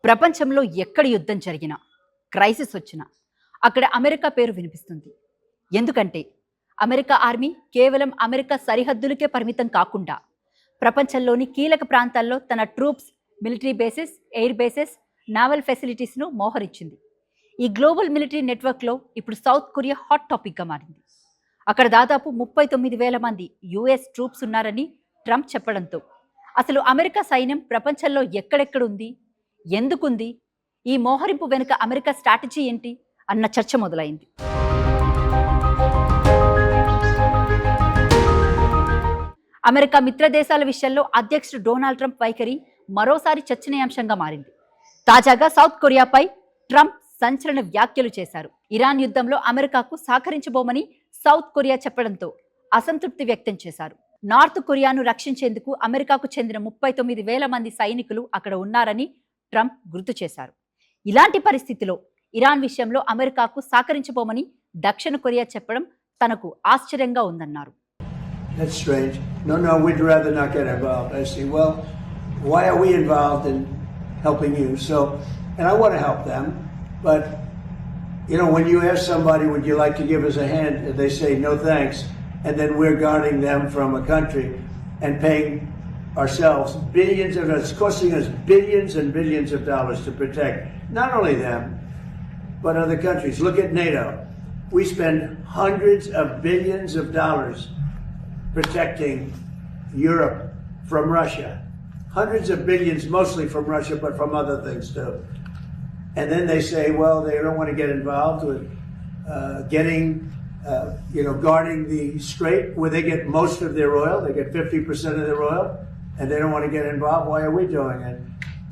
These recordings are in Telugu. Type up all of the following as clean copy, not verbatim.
ప్రపంచంలో ఎక్కడ యుద్ధం జరిగినా, క్రైసిస్ వచ్చినా అక్కడ అమెరికా పేరు వినిపిస్తుంది. ఎందుకంటే అమెరికా ఆర్మీ కేవలం అమెరికా సరిహద్దులకే పరిమితం కాకుండా ప్రపంచంలోని కీలక ప్రాంతాల్లో తన troops, military bases, air bases, naval ఫెసిలిటీస్ను మోహరించింది. ఈ గ్లోబల్ మిలిటరీ నెట్వర్క్లో ఇప్పుడు సౌత్ కొరియా హాట్ టాపిక్గా మారింది. అక్కడ దాదాపు 39,000 మంది యుఎస్ ట్రూప్స్ ఉన్నారని ట్రంప్ చెప్పడంతో అసలు అమెరికా సైన్యం ప్రపంచంలో ఎక్కడెక్కడుంది, ఎందుకుంది, ఈ మోహరింపు వెనుక అమెరికా స్ట్రాటజీ ఏంటి అన్న చర్చ మొదలైంది. అమెరికా మిత్ర దేశాల విషయంలో అధ్యక్షుడు డొనాల్డ్ ట్రంప్ వైఖరి మరోసారి చర్చనీయాంశంగా మారింది. తాజాగా సౌత్ కొరియాపై ట్రంప్ సంచలన వ్యాఖ్యలు చేశారు. ఇరాన్ యుద్ధంలో అమెరికాకు సహకరించబోమని సౌత్ కొరియా చెప్పడంతో అసంతృప్తి వ్యక్తం చేశారు. నార్త్ కొరియాను రక్షించేందుకు అమెరికాకు చెందిన 39,000 మంది సైనికులు అక్కడ ఉన్నారని ట్రంప్ గుర్తు చేశారు. ఇలాంటి పరిస్థితిలో ఇరాన్ విషయంలో అమెరికాకు సహకరించబోమని దక్షిణ కొరియా చెప్పడం తనకు ఆశ్చర్యంగా ఉందన్నారు. That's strange. No, we'd rather not get involved. I say, well, why are we involved in helping you? So, and I want to help them, but, you know, when you ask somebody, would you like to give us a hand, and they say, no thanks, and then we're guarding them from a country and paying ourselves billions of, it's costing us billions and billions of dollars to protect not only them, but other countries. Look at NATO. We spend hundreds of billions of dollars protecting Europe from Russia. Hundreds of billions, mostly from Russia, but from other things too. And then they say, well, they don't want to get involved with guarding the strait where they get most of their oil. They get 50% of their oil, and they don't want to get involved. Why are we doing it?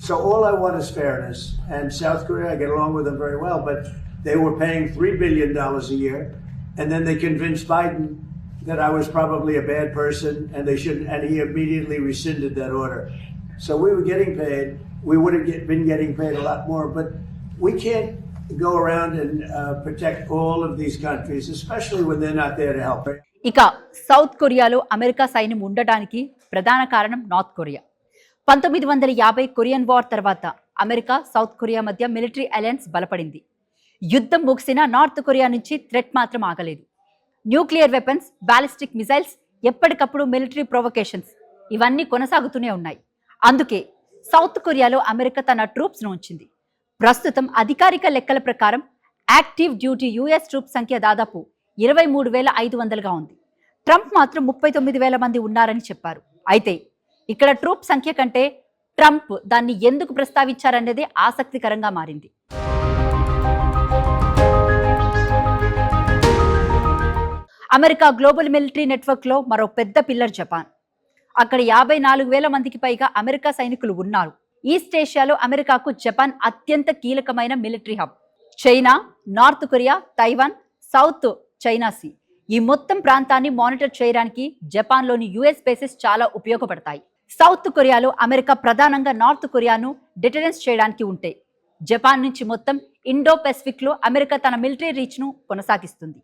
So all I want is fairness. And South Korea, I get along with them very well, but they were paying $3 billion a year, and then they convinced Biden that I was probably a bad person and they shouldn't, and he immediately rescinded that order. So we were getting paid. We would have been getting paid a lot more, but we can't go around and protect all of these countries, especially when they're not there to help. ఇక సౌత్ కొరియాలో అమెరికా సైన్యం ఉండడానికి ప్రధాన కారణం నార్త్ కొరియా. 1950 కొరియన్ వార్ తర్వాత అమెరికా, సౌత్ కొరియా మధ్య మిలిటరీ అలయన్స్ బలపడింది. యుద్ధం ముగిసినా నార్త్ కొరియా నుంచి థ్రెట్ మాత్రం ఆగలేదు. న్యూక్లియర్ వెపన్స్, బాలిస్టిక్ మిసైల్స్, ఎప్పటికప్పుడు మిలిటరీ ప్రొవొకేషన్స్ ఇవన్నీ కొనసాగుతూనే ఉన్నాయి. అందుకే సౌత్ కొరియాలో అమెరికా తన ట్రూప్స్ను ఉంచింది. ప్రస్తుతం అధికారిక లెక్కల ప్రకారం యాక్టివ్ డ్యూటీ యుఎస్ ట్రూప్ సంఖ్య దాదాపు 23,500గా ఉంది. ట్రంప్ మాత్రం 39,000 మంది ఉన్నారని చెప్పారు. అయితే ఇక్కడ ట్రూప్ సంఖ్య కంటే ట్రంప్ దాన్ని ఎందుకు ప్రస్తావించారనేది ఆసక్తికరంగా మారింది. అమెరికా గ్లోబల్ మిలిటరీ నెట్వర్క్లో మరో పెద్ద పిల్లర్ జపాన్. అక్కడ 54,000 మందికి పైగా అమెరికా సైనికులు ఉన్నారు. ఈస్ట్ ఏషియాలో అమెరికాకు జపాన్ అత్యంత కీలకమైన military hub. China, North Korea, Taiwan, South China Sea ఈ మొత్తం ప్రాంతాన్ని మానిటర్ చేయడానికి జపాన్లోని యుఎస్ బేసెస్ చాలా ఉపయోగపడతాయి. సౌత్ కొరియాలో అమెరికా ప్రధానంగా నార్త్ కొరియాను డిటరెన్స్ చేయడానికి ఉంటే, జపాన్ నుంచి మొత్తం ఇండో పెసిఫిక్లో అమెరికా తన మిలిటరీ రీచ్ను కొనసాగిస్తుంది.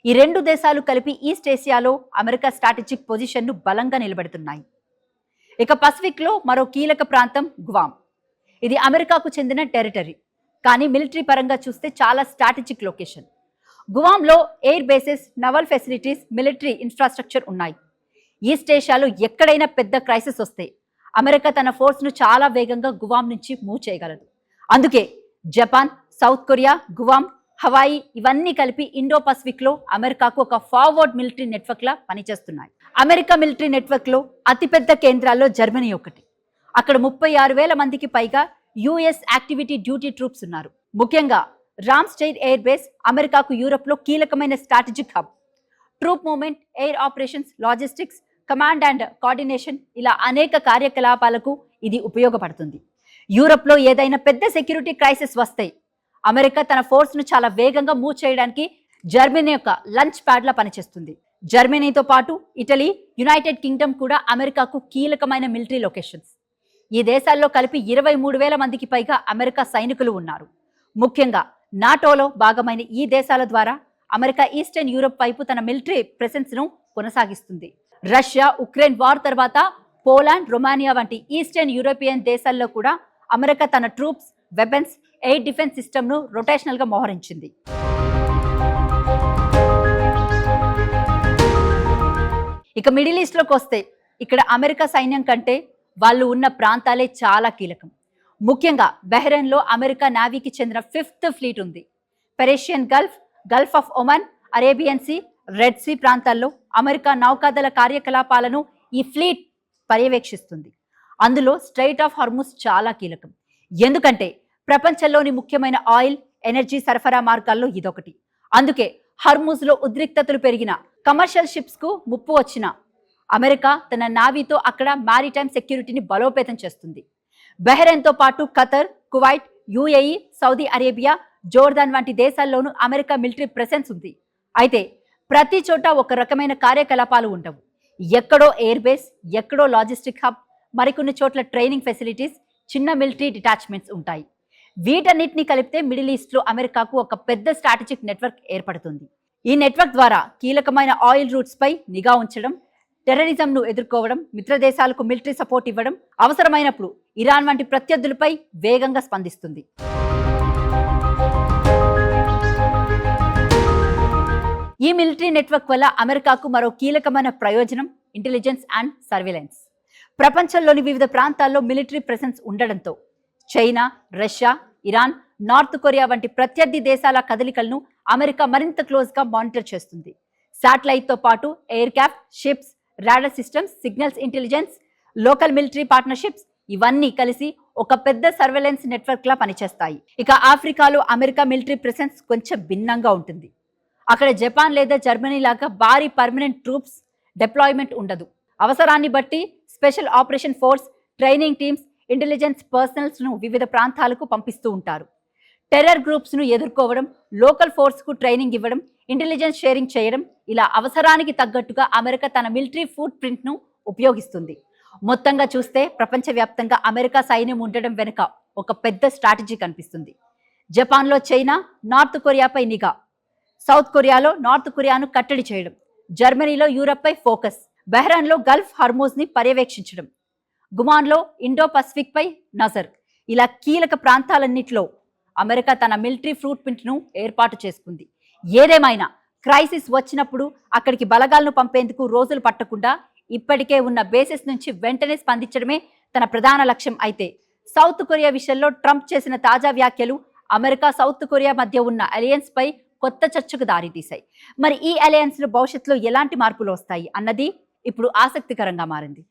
ఈ రెండు దేశాలు కలిపి ఈస్ట్ ఏషియాలో అమెరికా స్ట్రాటజిక్ పొజిషన్ను బలంగా నిలబెడుతున్నాయి. ఇక పసిఫిక్లో మరో కీలక ప్రాంతం గువామ్. ఇది అమెరికాకు చెందిన టెరిటరీ, కానీ మిలిటరీ పరంగా చూస్తే చాలా స్ట్రాటజిక్ లొకేషన్. గువామ్లో air bases, naval facilities, military infrastructure ఉన్నాయి. ఈస్ట్ ఏషియాలో ఎక్కడైనా పెద్ద క్రైసిస్ వస్తే అమెరికా తన ఫోర్స్ను చాలా వేగంగా గువామ్ నుంచి మూవ్ చేయగలదు. అందుకే Japan, south Korea, Guam, Hawaii ఇవన్నీ కలిపి ఇండో పసిఫిక్లో అమెరికాకు ఒక ఫార్వర్డ్ మిలిటరీ నెట్వర్క్లా పనిచేస్తున్నాయి. అమెరికా మిలిటరీ నెట్వర్క్లో అతిపెద్ద కేంద్రాల్లో జర్మనీ ఒకటి. అక్కడ 36,000 మందికి పైగా యుఎస్ యాక్టివిటీ డ్యూటీ ట్రూప్స్ ఉన్నారు. ముఖ్యంగా రామ్స్టెయిన్ ఎయిర్ బేస్ అమెరికాకు యూరప్లో కీలకమైన strategic hub. Troop movement, air operations, logistics, command and coordination ఇలా అనేక కార్యకలాపాలకు ఇది ఉపయోగపడుతుంది. యూరప్లో ఏదైనా పెద్ద సెక్యూరిటీ క్రైసిస్ వస్తే అమెరికా తన ఫోర్స్ను చాలా వేగంగా మూవ్ చేయడానికి జర్మనీ యొక్క లంచ్ ప్యాడ్లా పనిచేస్తుంది. జర్మనీతో పాటు ఇటలీ, యునైటెడ్ కింగ్డమ్ కూడా అమెరికాకు కీలకమైన మిలిటరీ లొకేషన్స్. ఈ దేశాల్లో కలిపి 23,000 మందికి పైగా అమెరికా సైనికులు ఉన్నారు. ముఖ్యంగా నాటోలో భాగమైన ఈ దేశాల ద్వారా అమెరికా ఈస్టర్న్ యూరప్ వైపు తన మిలిటరీ ప్రెసెన్స్ను కొనసాగిస్తుంది. రష్యా, ఉక్రెయిన్ వార్ తర్వాత పోలాండ్, రొమానియా వంటి ఈస్టర్న్ యూరోపియన్ దేశాల్లో కూడా అమెరికా తన ట్రూప్స్ వెపన్స్, ఎయిర్ డిఫెన్స్ సిస్టమ్ను రొటేషనల్గా మోహరించింది. ఇక మిడిల్ ఈస్ట్లోకి వస్తే ఇక్కడ అమెరికా సైన్యం కంటే వాళ్ళు ఉన్న ప్రాంతాలే చాలా కీలకం. ముఖ్యంగా బహ్రెయిన్లో అమెరికా నేవీకి చెందిన 5th ఫ్లీట్ ఉంది. Persian Gulf, Gulf of Oman, Arabian Sea, Red Sea ప్రాంతాల్లో అమెరికా నౌకాదళ కార్యకలాపాలను ఈ ఫ్లీట్ పర్యవేక్షిస్తుంది. అందులో స్ట్రైట్ ఆఫ్ హార్ముజ్ చాలా కీలకం. ఎందుకంటే ప్రపంచంలోని ముఖ్యమైన ఆయిల్, ఎనర్జీ సరఫరా మార్గాల్లో ఇదొకటి. అందుకే హర్ముజ్లో ఉద్రిక్తతలు పెరిగిన, కమర్షియల్ షిప్స్కు ముప్పు వచ్చిన అమెరికా తన నావీతో అక్కడ మారిటైమ్ సెక్యూరిటీని బలోపేతం చేస్తుంది. బహ్రెయిన్తో పాటు Qatar, Kuwait, UAE, Saudi Arabia, Jordan వంటి దేశాల్లోనూ అమెరికా మిలిటరీ ప్రెసెన్స్ ఉంది. అయితే ప్రతి చోట ఒక రకమైన కార్యకలాపాలు ఉండవు. ఎక్కడో ఎయిర్ బేస్, ఎక్కడో లాజిస్టిక్ హబ్, మరికొన్ని చోట్ల ట్రైనింగ్ ఫెసిలిటీస్, చిన్న మిలిటరీ డిటాచ్మెంట్స్ ఉంటాయి. వీటన్నిటిని కలిపితే మిడిల్ ఈస్ట్లో అమెరికాకు ఒక పెద్ద స్ట్రాటజిక్ నెట్వర్క్ ఏర్పడుతుంది. ఈ నెట్వర్క్ ద్వారా కీలకమైన ఆయిల్ రూట్స్ పై నిఘా ఉంచడం, టెర్రరిజంను ఎదుర్కోవడం, మిత్ర దేశాలకు మిలిటరీ సపోర్ట్ ఇవ్వడం, అవసరమైనప్పుడు ఇరాన్ వంటి ప్రత్యర్థులపై వేగంగా స్పందిస్తుంది. ఈ మిలిటరీ నెట్వర్క్ వల్ల అమెరికాకు మరో కీలకమైన ప్రయోజనం ఇంటెలిజెన్స్ అండ్ సర్వేలెన్స్. ప్రపంచంలోని వివిధ ప్రాంతాల్లో మిలిటరీ ప్రెసెన్స్ ఉండడంతో China, Russia, Iran, north Korea వంటి ప్రత్యర్థి దేశాల కదలికలను అమెరికా మరింత క్లోజ్గా మానిటర్ చేస్తుంది. శాటిలైట్తో పాటు air craft, ships, radar systems, signals intelligence, local military partnerships ఇవన్నీ కలిసి ఒక పెద్ద సర్వేలెన్స్ నెట్వర్క్ లా పనిచేస్తాయి. ఇక ఆఫ్రికాలో అమెరికా మిలిటరీ ప్రెసెన్స్ కొంచెం భిన్నంగా ఉంటుంది. అక్కడ జపాన్ లేదా జర్మనీ లాగా భారీ పర్మనెంట్ ట్రూప్స్ డిప్లాయ్మెంట్ ఉండదు. అవసరాన్ని బట్టి special operation force, training teams, intelligence పర్సనల్స్ను వివిధ ప్రాంతాలకు పంపిస్తూ ఉంటారు. టెర్రర్ గ్రూప్స్ను ఎదుర్కోవడం, లోకల్ ఫోర్స్కు ట్రైనింగ్ ఇవ్వడం, ఇంటెలిజెన్స్ షేరింగ్ చేయడం, ఇలా అవసరానికి తగ్గట్టుగా అమెరికా తన మిలిటరీ ఫుట్ ప్రింట్ను ఉపయోగిస్తుంది. మొత్తంగా చూస్తే ప్రపంచవ్యాప్తంగా అమెరికా సైన్యం ఉండడం వెనుక ఒక పెద్ద స్ట్రాటజీ కనిపిస్తుంది. జపాన్లో చైనా, నార్త్ కొరియాపై నిఘా, సౌత్ కొరియాలో నార్త్ కొరియాను కట్టడి చేయడం, జర్మనీలో యూరప్పై ఫోకస్, బహ్రెయిన్లో గల్ఫ్ హార్మోజ్ని పర్యవేక్షించడం, గుమాన్లో ఇండో పసిఫిక్ పై నజర్, ఇలా కీలక ప్రాంతాలన్నింటిలో అమెరికా తన మిలిటరీ ఫుట్ ప్రింట్ను ఏర్పాటు చేసుకుంది. ఏదేమైనా క్రైసిస్ వచ్చినప్పుడు అక్కడికి బలగాలను పంపేందుకు రోజులు పట్టకుండా ఇప్పటికే ఉన్న బేసెస్ నుంచి వెంటనే స్పందించడమే తన ప్రధాన లక్ష్యం. అయితే సౌత్ కొరియా విషయంలో ట్రంప్ చేసిన తాజా వ్యాఖ్యలు అమెరికా, సౌత్ కొరియా మధ్య ఉన్న అలయన్స్ పై కొత్త చర్చకు దారితీశాయి. మరి ఈ అలయన్స్ లో భవిష్యత్తులో ఎలాంటి మార్పులు వస్తాయి అన్నది ఇప్పుడు ఆసక్తికరంగా మారింది.